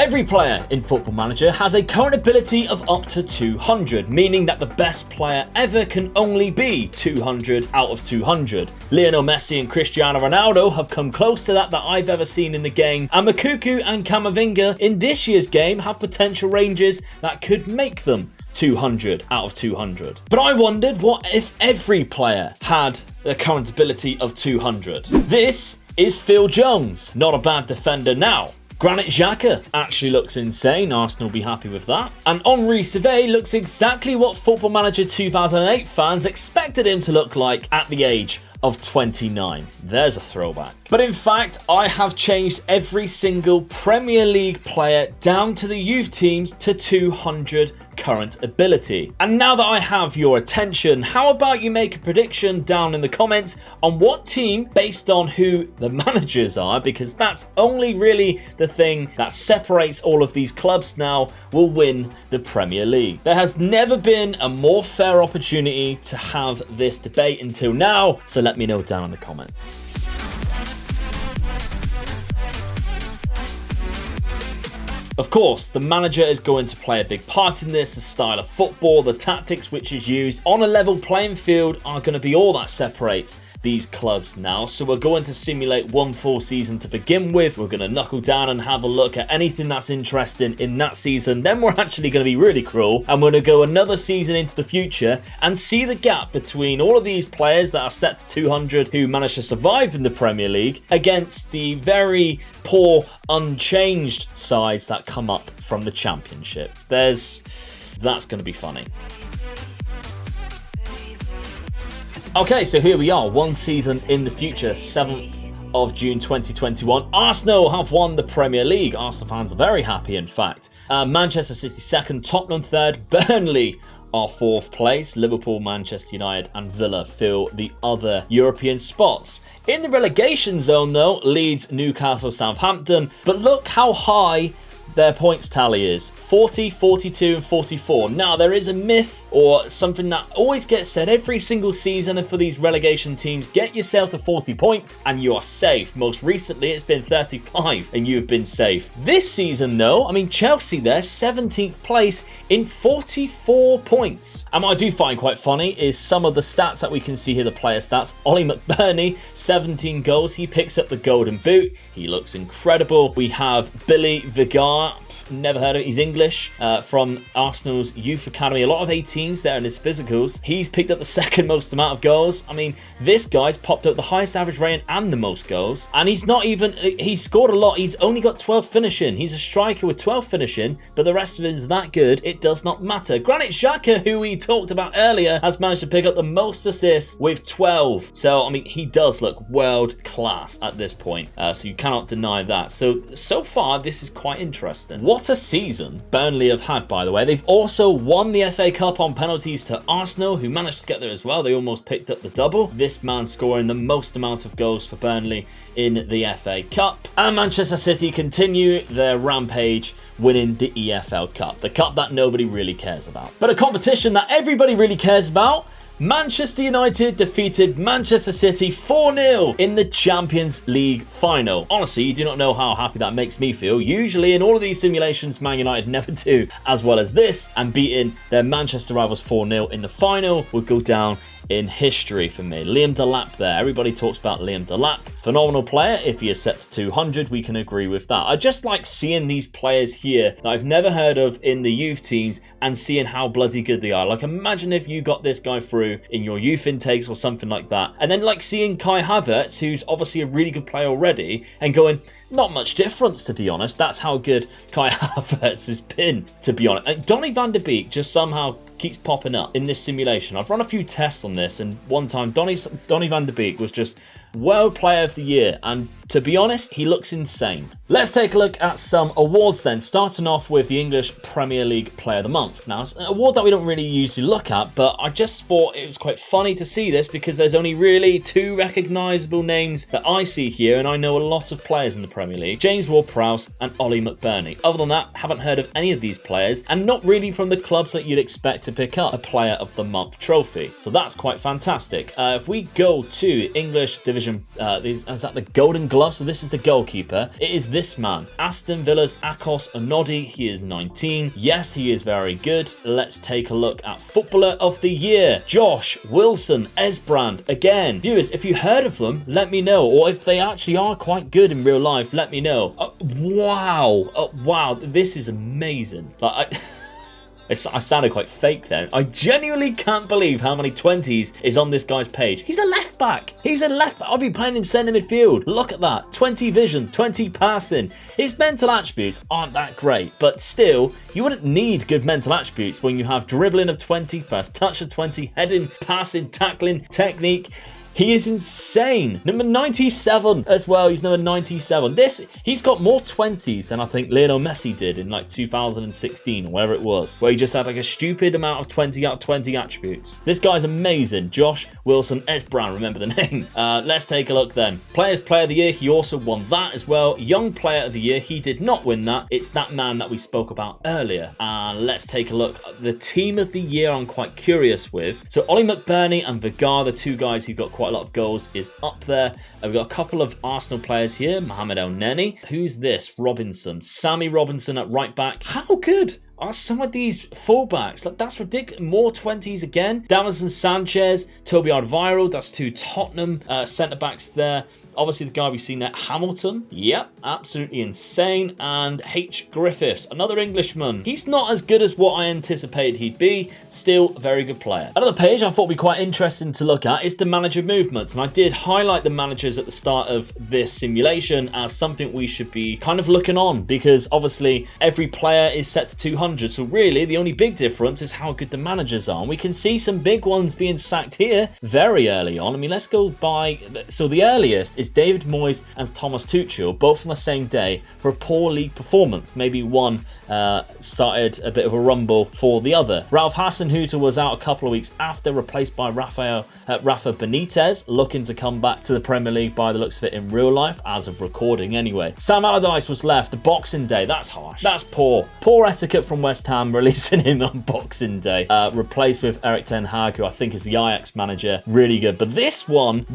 Every player in Football Manager has a current ability of up to 200, meaning that the best player ever can only be 200 out of 200. Lionel Messi and Cristiano Ronaldo have come close to that I've ever seen in the game, and Makuku and Camavinga in this year's game have potential ranges that could make them 200 out of 200. But I wondered, what if every player had the current ability of 200? This is Phil Jones, not a bad defender now. Granit Xhaka actually looks insane. Arsenal will be happy with that. And Henri Saivet looks exactly what Football Manager 2008 fans expected him to look like at the age of 29. There's a throwback. But in fact, I have changed every single Premier League player down to the youth teams to 200 current ability. And now that I have your attention, how about you make a prediction down in the comments on what team, based on who the managers are, because that's only really the thing that separates all of these clubs now, will win the Premier League. There has never been a more fair opportunity to have this debate until now, so let me know down in the comments. Of course, the manager is going to play a big part in this. The style of football, the tactics which is used on a level playing field are going to be all that separates these clubs now. So we're going to simulate one full season to begin with. We're going to knuckle down and have a look at anything that's interesting in that season. Then we're actually going to be really cruel and we're going to go another season into the future and see the gap between all of these players that are set to 200 who managed to survive in the Premier League against the very poor, unchanged sides that come up from the Championship. That's going to be funny. Okay, so here we are, one season in the future, 7th of June 2021. Arsenal have won the Premier League. Arsenal fans are very happy, in fact. Manchester City second, Tottenham third, Burnley are fourth place. Liverpool, Manchester United and Villa fill the other European spots. In the relegation zone though, Leeds, Newcastle, Southampton. But look how high their points tally is. 40, 42 and 44. Now there is a myth or something that always gets said every single season, and for these relegation teams, get yourself to 40 points and you are safe. Most recently it's been 35 and you've been safe. This season though, I mean Chelsea there, 17th place in 44 points. And what I do find quite funny is some of the stats that we can see here, the player stats. Oli McBurney, 17 goals. He picks up the golden boot. He looks incredible. We have Billy Vigar, never heard of it. He's English, from Arsenal's youth academy. A lot of 18s there in his physicals. He's picked up the second most amount of goals. I mean, this guy's popped up the highest average rating and the most goals. And he's scored a lot. He's only got 12 finishing. He's a striker with 12 finishing, but the rest of him is that good. It does not matter. Granit Xhaka, who we talked about earlier, has managed to pick up the most assists with 12. So, I mean, he does look world class at this point. So you cannot deny that. So far, this is quite interesting. What a season Burnley have had, by the way. They've also won the FA Cup on penalties to Arsenal, who managed to get there as well. They almost picked up the double. This man scoring the most amount of goals for Burnley in the FA Cup. And Manchester City continue their rampage, winning the EFL Cup, the cup that nobody really cares about. But a competition that everybody really cares about, Manchester United defeated Manchester City 4-0 in the Champions League final. Honestly, you do not know how happy that makes me feel. Usually in all of these simulations, Man United never do as well as this, and beating their Manchester rivals 4-0 in the final would go down in history for me. Liam Delap there. Everybody talks about Liam Delap. Phenomenal player. If he is set to 200, we can agree with that. I just like seeing these players here that I've never heard of in the youth teams and seeing how bloody good they are. Like, imagine if you got this guy through in your youth intakes or something like that. And then like seeing Kai Havertz, who's obviously a really good player already, and going, not much difference, to be honest. That's how good Kai Havertz has been, to be honest. And Donny van der Beek just somehow keeps popping up in this simulation. I've run a few tests on this, and one time Donny van der Beek was just World Player of the Year, and to be honest, he looks insane. Let's take a look at some awards then, starting off with the English Premier League Player of the Month. Now, it's an award that we don't really usually look at, but I just thought it was quite funny to see this because there's only really two recognisable names that I see here, and I know a lot of players in the Premier League: James Ward-Prowse and Oli McBurney. Other than that, haven't heard of any of these players, and not really from the clubs that you'd expect to pick up a Player of the Month trophy. So that's quite fantastic. If we go to English Division, is that the Golden Glove glove. So this is the goalkeeper. It is this man, Aston Villa's Akos Onodi. He is 19. Yes, he is very good. Let's take a look at Footballer of the Year. Josh Wilson Esbrand. Again, viewers, if you heard of them, let me know. Or if they actually are quite good in real life, let me know. Wow. Wow. This is amazing. Like, I sounded quite fake then. I genuinely can't believe how many 20s is on this guy's page. He's a left back. He's a left back. I'll be playing him centre midfield. Look at that. 20 vision, 20 passing. His mental attributes aren't that great, but still, you wouldn't need good mental attributes when you have dribbling of 20, first touch of 20, heading, passing, tackling, technique. He is insane. Number 97 as well. He's number 97. He's got more 20s than I think Lionel Messi did in like 2016 or whatever it was, where he just had like a stupid amount of 20 out of 20 attributes. This guy's amazing. Josh Wilson Esbrand, remember the name. Let's take a look then. Player of the Year, he also won that as well. Young Player of the Year, he did not win that. It's that man that we spoke about earlier. Let's take a look. The Team of the Year I'm quite curious with. So Ollie McBurney and Vigar, the two guys who got quite a lot of goals, is up there. We've got a couple of Arsenal players here. Mohamed El Neni. Who's this? Robinson. Sammy Robinson at right back. How good are some of these fullbacks? Like, that's ridiculous. More 20s again. Davinson Sanchez, Toby Alderweireld. That's two Tottenham centre backs there. Obviously, the guy we've seen there, Hamilton. Yep, absolutely insane. And H. Griffiths, another Englishman. He's not as good as what I anticipated he'd be. Still a very good player. Another page I thought would be quite interesting to look at is the manager movements. And I did highlight the managers at the start of this simulation as something we should be kind of looking on, because obviously every player is set to 200. So really, the only big difference is how good the managers are. And we can see some big ones being sacked here very early on. I mean, let's go by... So the earliest is David Moyes and Thomas Tuchel, both on the same day, for a poor league performance. Maybe one started a bit of a rumble for the other. Ralph Hasenhuttl was out a couple of weeks after, replaced by Rafa Benitez, looking to come back to the Premier League by the looks of it in real life, as of recording anyway. Sam Allardyce was left the Boxing Day. That's harsh. That's poor. Poor etiquette from West Ham, releasing him on Boxing Day. Replaced with Erik ten Hag, who I think is the Ajax manager. Really good. But this one,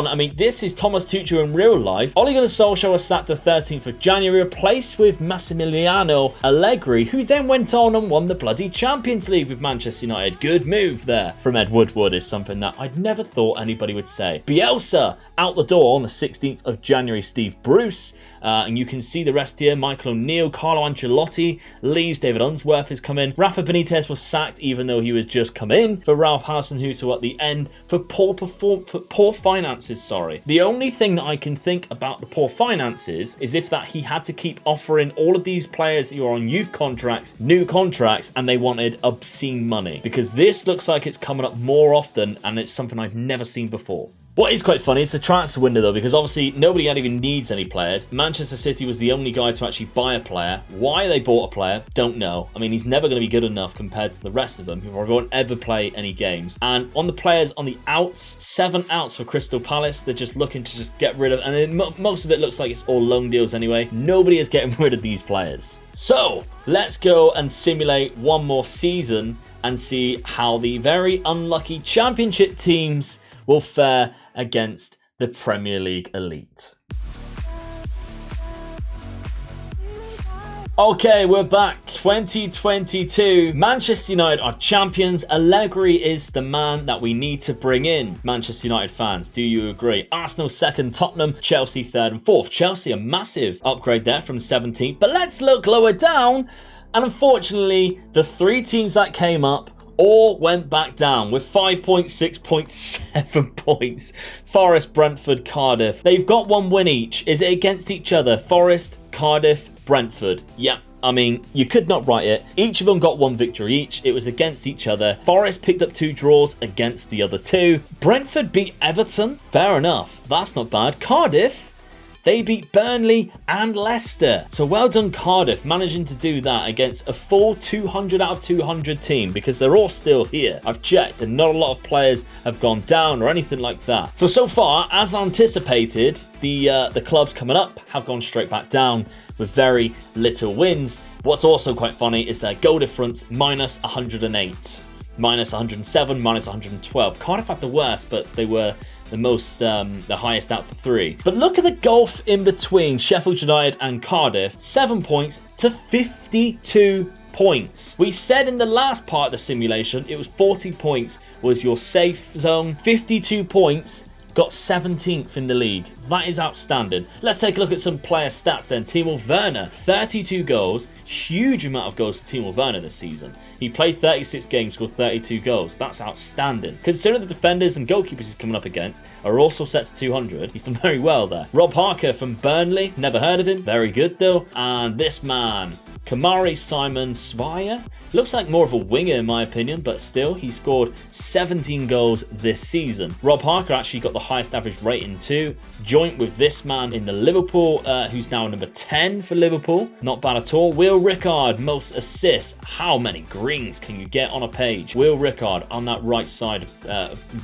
I mean, this is Thomas Tuchel in real life. Ole Gunnar Solskjaer was sacked the 13th of January, replaced with Massimiliano Allegri, who then went on and won the bloody Champions League with Manchester United. Good move there from Ed Woodward is something that I'd never thought anybody would say. Bielsa out the door on the 16th of January, Steve Bruce. And you can see the rest here. Michael O'Neill, Carlo Ancelotti leaves. David Unsworth has come in. Rafa Benitez was sacked even though he was just come in. For Ralph Hasenhuttl at the end for poor finances, The only thing that I can think about the poor finances is if that he had to keep offering all of these players who are on youth contracts, new contracts, and they wanted obscene money. Because this looks like it's coming up more often and it's something I've never seen before. What is quite funny is the transfer window though, because obviously nobody even needs any players. Manchester City was the only guy to actually buy a player. Why they bought a player, don't know. I mean, he's never going to be good enough compared to the rest of them, who won't ever play any games. And on the players on the outs, 7 outs for Crystal Palace. They're just looking to just get rid of, and most of it looks like it's all loan deals anyway. Nobody is getting rid of these players. So let's go and simulate one more season and see how the very unlucky Championship teams will fare against the Premier League elite. Okay, we're back. 2022. Manchester United are champions. Allegri is the man that we need to bring in. Manchester United fans, do you agree? Arsenal second, Tottenham, Chelsea third and fourth. Chelsea, a massive upgrade there from 17th. But let's look lower down. And unfortunately, the 3 teams that came up all went back down with 5.6.7 points. Forest, Brentford, Cardiff. They've got 1 win each. Is it against each other? Forest, Cardiff, Brentford. Yep. I mean, you could not write it. Each of them got 1 victory each. It was against each other. Forest picked up 2 draws against the other 2. Brentford beat Everton. Fair enough. That's not bad. Cardiff, they beat Burnley and Leicester. So well done Cardiff, managing to do that against a full 200 out of 200 team, because they're all still here. I've checked and not a lot of players have gone down or anything like that. So far, as anticipated, the clubs coming up have gone straight back down with very little wins. What's also quite funny is their goal difference, minus 108. Minus 107, minus 112. Cardiff had the worst, but they were the highest out of the 3. But look at the gulf in between Sheffield United and Cardiff. 7 points to 52 points. We said in the last part of the simulation, it was 40 points was your safe zone. 52 points, got 17th in the league. That is outstanding. Let's take a look at some player stats then. Timo Werner, 32 goals. Huge amount of goals for Timo Werner this season. He played 36 games, scored 32 goals. That's outstanding. Considering the defenders and goalkeepers he's coming up against are also set to 200, he's done very well there. Rob Harker from Burnley, never heard of him. Very good though. And this man, Kamari Simon Svaya, looks like more of a winger in my opinion, but still, he scored 17 goals this season. Rob Harker actually got the highest average rating too, joint with this man in the Liverpool, who's now number 10 for Liverpool. Not bad at all. Will Rickard, most assists. How many greens can you get on a page? Will Rickard on that right side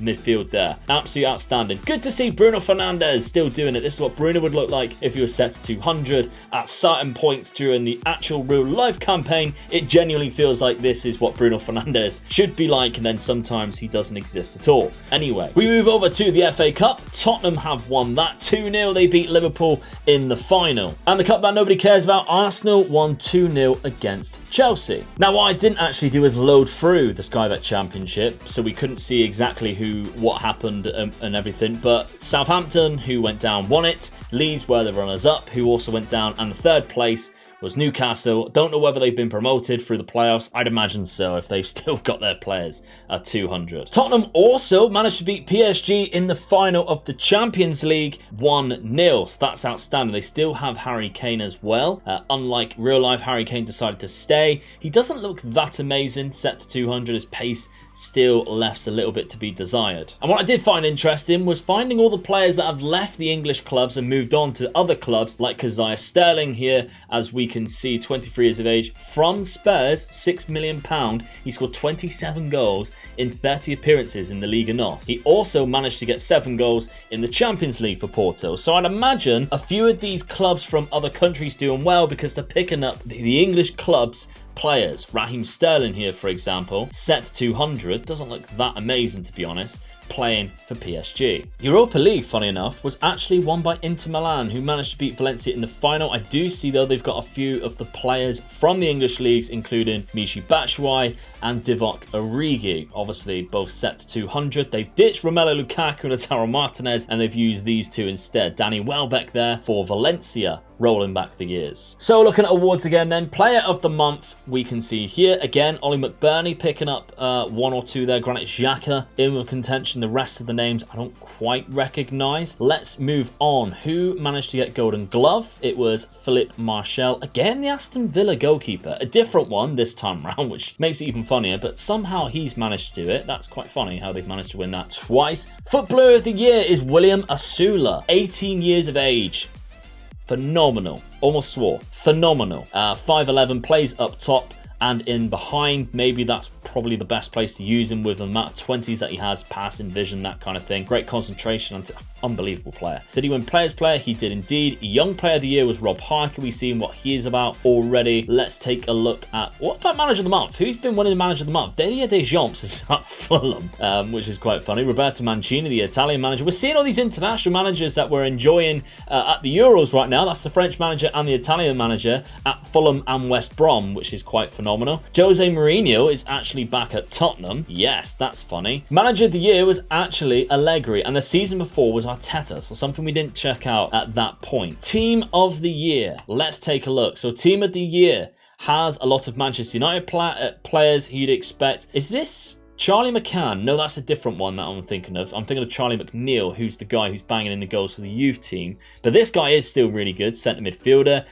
midfield there. Absolutely outstanding. Good to see Bruno Fernandes still doing it. This is what Bruno would look like if he was set to 200 at certain points during the actual real life campaign. It genuinely feels like this is what Bruno Fernandes should be like, and then sometimes he doesn't exist at all. Anyway, we move over to the FA Cup. Tottenham have won that 2-0. They beat Liverpool in the final. And the cup that nobody cares about, Arsenal won 2-0 against Chelsea. Now, what I didn't actually do is load through the Sky Bet Championship, so we couldn't see exactly what happened and everything, but Southampton, who went down, won it. Leeds were the runners-up, who also went down, and the third place was Newcastle. Don't know whether they've been promoted through the playoffs. I'd imagine so if they've still got their players at 200. Tottenham also managed to beat PSG in the final of the Champions League 1-0. So that's outstanding. They still have Harry Kane as well. Unlike real life, Harry Kane decided to stay. He doesn't look that amazing. Set to 200, his pace still left a little bit to be desired. And what I did find interesting was finding all the players that have left the English clubs and moved on to other clubs, like Raheem Sterling here, as we can see, 23 years of age, from Spurs, £6 million. He scored 27 goals in 30 appearances in the Liga NOS. He also managed to get 7 goals in the Champions League for Porto. So I'd imagine a few of these clubs from other countries doing well because they're picking up the English clubs players. Raheem Sterling here, for example, set to 200. Doesn't look that amazing, to be honest, playing for PSG. Europa League, funny enough, was actually won by Inter Milan, who managed to beat Valencia in the final. I do see, though, they've got a few of the players from the English leagues, including Michy Batshuayi and Divock Origi, obviously both set to 200. They've ditched Romelu Lukaku and Lautaro Martinez, and they've used these two instead. Danny Welbeck there for Valencia, rolling back the years. So looking at awards again then, Player of the Month, we can see here again, Ollie McBurney picking up 1 or 2 there. Granit Xhaka in with contention. The rest of the names I don't quite recognise. Let's move on. Who managed to get Golden Glove? It was Philippe Marchal. Again, the Aston Villa goalkeeper. A different one this time round, which makes it even funnier, but somehow he's managed to do it. That's quite funny how they've managed to win that twice. Footballer of the Year is William Asula. 18 years of age. Phenomenal. Almost swore. Phenomenal. 5'11", plays up top and in behind. Maybe that's probably the best place to use him with the amount of 20s that he has, passing, vision, that kind of thing. Great concentration and unbelievable player. Did he win Players Player? He did indeed. Young Player of the Year was Rob Harker. We've seen what he is about already. Let's take a look at what about Manager of the Month? Who's been winning Manager of the Month? Didier Deschamps is at Fulham, which is quite funny. Roberto Mancini, the Italian manager. We're seeing all these international managers that we're enjoying at the Euros right now. That's the French manager and the Italian manager at Fulham and West Brom, which is quite phenomenal. Jose Mourinho is actually back at Tottenham. Yes, that's funny. Manager of the Year was actually Allegri, and the season before was Arteta, so something we didn't check out at that point. Team of the Year. Let's take a look. So Team of the Year has a lot of Manchester United players who you'd expect. Is this Charlie McCann? No, that's a different one that I'm thinking of. I'm thinking of Charlie McNeil, who's the guy who's banging in the goals for the youth team. But this guy is still really good. Centre midfielder.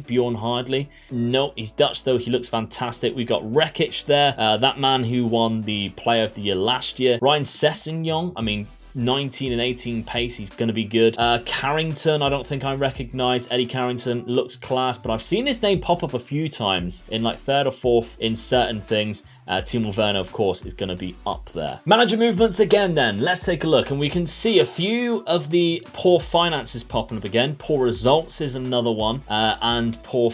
Bjorn Hardley. No, he's Dutch though. He looks fantastic. We've got Rekic there. That man who won the Player of the Year last year. Ryan Sessegnon. I mean, 19 and 18 pace, he's going to be good. Carrington, I don't think I recognise. Eddie Carrington looks class, but I've seen his name pop up a few times in like 3rd or 4th in certain things. Timo Werner, of course, is going to be up there. Manager movements again then. Let's take a look. And we can see a few of the poor finances popping up again. Poor results is another one. And poor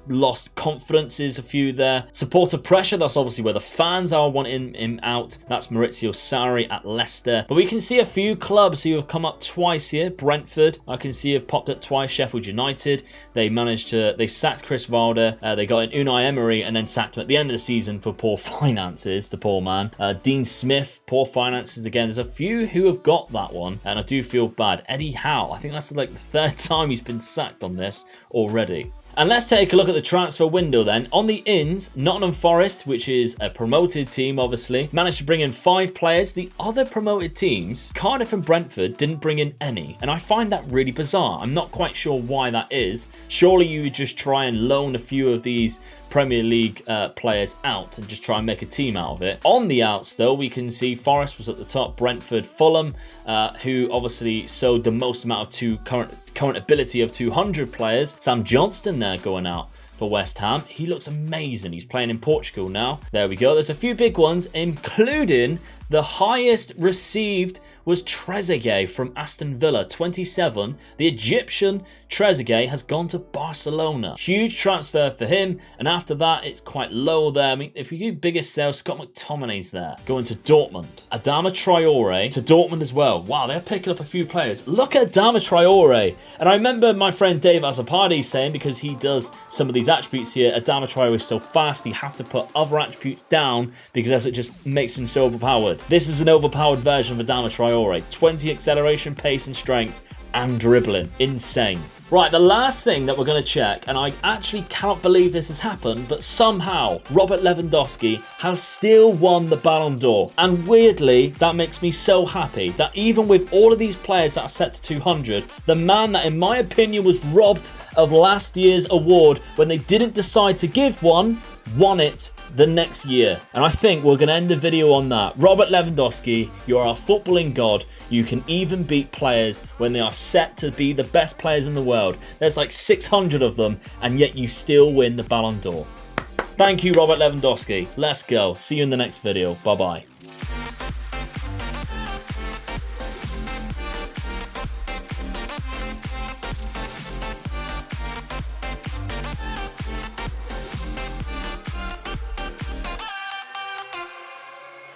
lost confidence is a few there. Supporter pressure, that's obviously where the fans are wanting him out. That's Maurizio Sarri at Leicester. But we can see a few clubs who have come up twice here. Brentford, I can see have popped up twice. Sheffield United, they sacked Chris Wilder. They got an Unai Emery and then sacked him at the end of the season for poor finances, the poor man. Dean Smith, poor finances again. There's a few who have got that one, and I do feel bad. Eddie Howe, I think that's like the third time he's been sacked on this already. And let's take a look at the transfer window then. On the ins, Nottingham Forest, which is a promoted team, obviously, managed to bring in 5 players. The other promoted teams, Cardiff and Brentford, didn't bring in any. And I find that really bizarre. I'm not quite sure why that is. Surely you would just try and loan a few of these Premier League players out and just try and make a team out of it. On the outs, though, we can see Forest was at the top, Brentford, Fulham, who obviously sold the most amount of current ability of 200 players. Sam Johnston there going out for West Ham. He looks amazing. He's playing in Portugal now. There we go. There's a few big ones, including the highest received was Trezeguet from Aston Villa, 27. The Egyptian Trezeguet has gone to Barcelona. Huge transfer for him, and after that, it's quite low there. I mean, if we do biggest sales, Scott McTominay's there. Going to Dortmund. Adama Traore to Dortmund as well. Wow, they're picking up a few players. Look at Adama Traore. And I remember my friend Dave Azzopardi saying, because he does some of these attributes here, Adama Traore is so fast, you have to put other attributes down because that's what just makes him so overpowered. This is an overpowered version of Adama Traore. 20 acceleration, pace and strength, and dribbling. Insane. Right, the last thing that we're going to check, and I actually cannot believe this has happened, but somehow Robert Lewandowski has still won the Ballon d'Or. And weirdly, that makes me so happy that even with all of these players that are set to 200, the man that in my opinion was robbed of last year's award when they didn't decide to give one, won it the next year. And I think we're going to end the video on that. Robert Lewandowski, you're our footballing god. You can even beat players when they are set to be the best players in the world. There's like 600 of them, and yet you still win the Ballon d'Or. Thank you, Robert Lewandowski. Let's go. See you in the next video. Bye-bye.